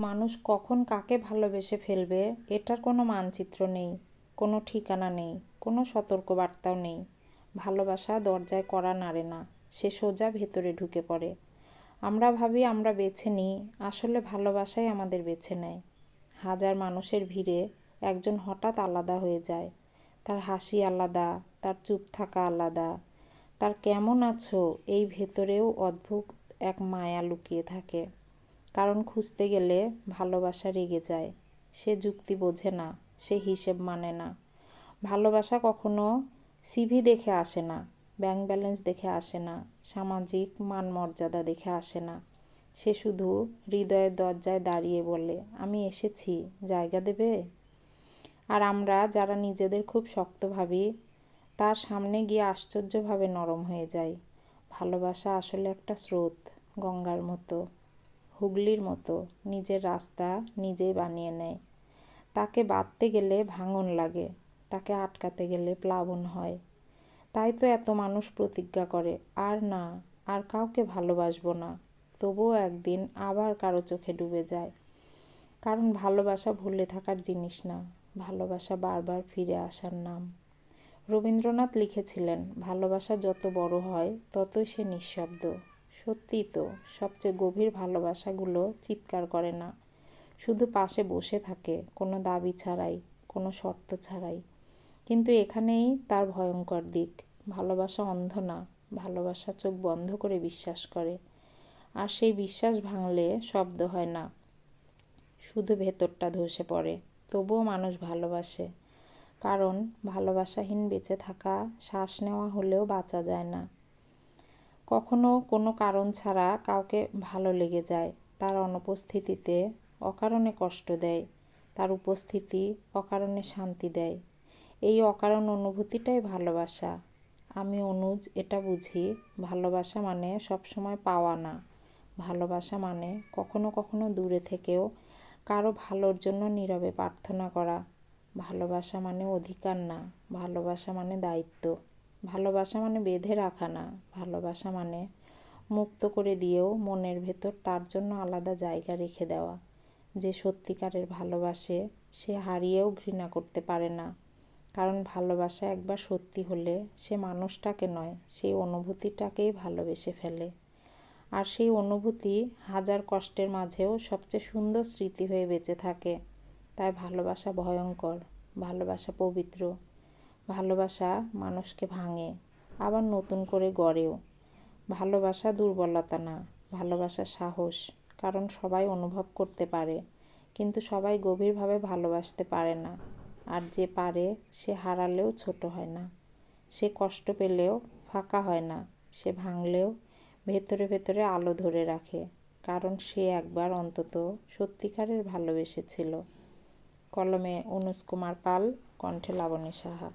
মানুষ কখন কাকে ভালোবেসে ফেলবে এটার কোনো মানচিত্র নেই, কোনো ঠিকানা নেই, কোনো সতর্কবার্তাও নেই। ভালোবাসা দরজায় কড়া নাড়ে না, সে সোজা ভেতরে ঢুকে পড়ে। আমরা ভাবি আমরা বেছে নিই, আসলে ভালোবাসাই আমাদের বেছে নেয়। হাজার মানুষের ভিড়ে একজন হঠাৎ আলাদা হয়ে যায়। তার হাসি আলাদা, তার চুপ থাকা আলাদা, তার কেমন আছো এই ভেতরেও অদ্ভুত এক মায়া লুকিয়ে থাকে। কারণ খুঁজতে গেলে ভালোবাসা রেগে যায়, সে যুক্তি বোঝে না, সে হিসেব মানে না। ভালোবাসা কখনো সিভি দেখে আসে না, ব্যাংক ব্যালেন্স দেখে আসে না, সামাজিক মান মর্যাদা দেখে আসে না। সে শুধু হৃদয়ের দরজায় দাঁড়িয়ে বলে, আমি এসেছি, জায়গা দেবে? আর আমরা যারা নিজেদের খুব শক্ত ভাবি, তার সামনে গিয়ে আশ্চর্যভাবে নরম হয়ে যাই। ভালোবাসা আসলে একটা স্রোত, গঙ্গার মতো, হুগলির মতো, নিজের রাস্তা নিজেই বানিয়ে নেয়। তাকে বাঁধতে গেলে ভাঙন লাগে, তাকে আটকাতে গেলে প্লাবন হয়। তাই তো এত মানুষ প্রতিজ্ঞা করে, আর না, আর কাউকে ভালোবাসবো না। তবুও একদিন আবার কারো চোখে ডুবে যায়। কারণ ভালোবাসা ভুলে থাকার জিনিস না, ভালোবাসা বারবার ফিরে আসার নাম। রবীন্দ্রনাথ লিখেছিলেন, ভালোবাসা যত বড় হয় ততই সে নিঃশব্দ। সত্যিই তো, সবচেয়ে গভীর ভালোবাসাগুলো চিৎকার করে না, শুধু পাশে বসে থাকে, কোনো দাবি ছাড়াই, কোনো শর্ত ছাড়াই। কিন্তু এখানেই তার ভয়ঙ্কর দিক। ভালোবাসা অন্ধ না, ভালোবাসা চোখ বন্ধ করে বিশ্বাস করে। আর সেই বিশ্বাস ভাঙলে শব্দ হয় না, শুধু ভেতরটা ধসে পড়ে। তবুও মানুষ ভালোবাসে, কারণ ভালোবাসাহীন বেঁচে থাকা শ্বাস নেওয়া হলেও বাঁচা যায় না। কখনো কোনো কারণ ছাড়া কাউকে ভালো লেগে যায়, তার অনুপস্থিতিতে অকারণে কষ্ট দেয়, তার উপস্থিতি অকারণে শান্তি দেয়। এই অকারণ অনুভূতিটাই ভালোবাসা। আমি অনুজ এটা বুঝি, ভালোবাসা মানে সবসময় পাওয়া না। ভালোবাসা মানে কখনো কখনো দূরে থেকেও কারো ভালোর জন্য নীরবে প্রার্থনা করা। ভালোবাসা মানে অধিকার না, ভালোবাসা মানে দায়িত্ব। ভালোবাসা মানে বেঁধে রাখা না, ভালোবাসা মানে মুক্ত করে দিয়েও মনের ভেতর তার জন্য আলাদা জায়গা রেখে দেওয়া। যে সত্যিকারের ভালোবাসে সে হারিয়েও ঘৃণা করতে পারে না, কারণ ভালোবাসা একবার সত্যি হলে সে মানুষটাকে নয়, সেই অনুভূতিটাকেই ভালোবেসে ফেলে। আর সেই অনুভূতি হাজার কষ্টের মাঝেও সবচেয়ে সুন্দর স্মৃতি হয়ে বেঁচে থাকে। তাই ভালোবাসা ভয়ঙ্কর, ভালোবাসা পবিত্র। ভালোবাসা মানুষকে ভাঙে, আবার নতুন করে গড়েও। ভালোবাসা দুর্বলতা না, ভালোবাসা সাহস। কারণ সবাই অনুভব করতে পারে, কিন্তু সবাই গভীরভাবে ভালোবাসতে পারে না। আর যে পারে সে হারালেও ছোট হয় না, সে কষ্ট পেলেও ফাঁকা হয় না, সে ভাঙলেও ভেতরে ভেতরে আলো ধরে রাখে, কারণ সে একবার অন্তত সত্যিকারের ভালোবেসেছিল। কলমে অনুজ কুমার পাল, কণ্ঠে লাবণী সাহা।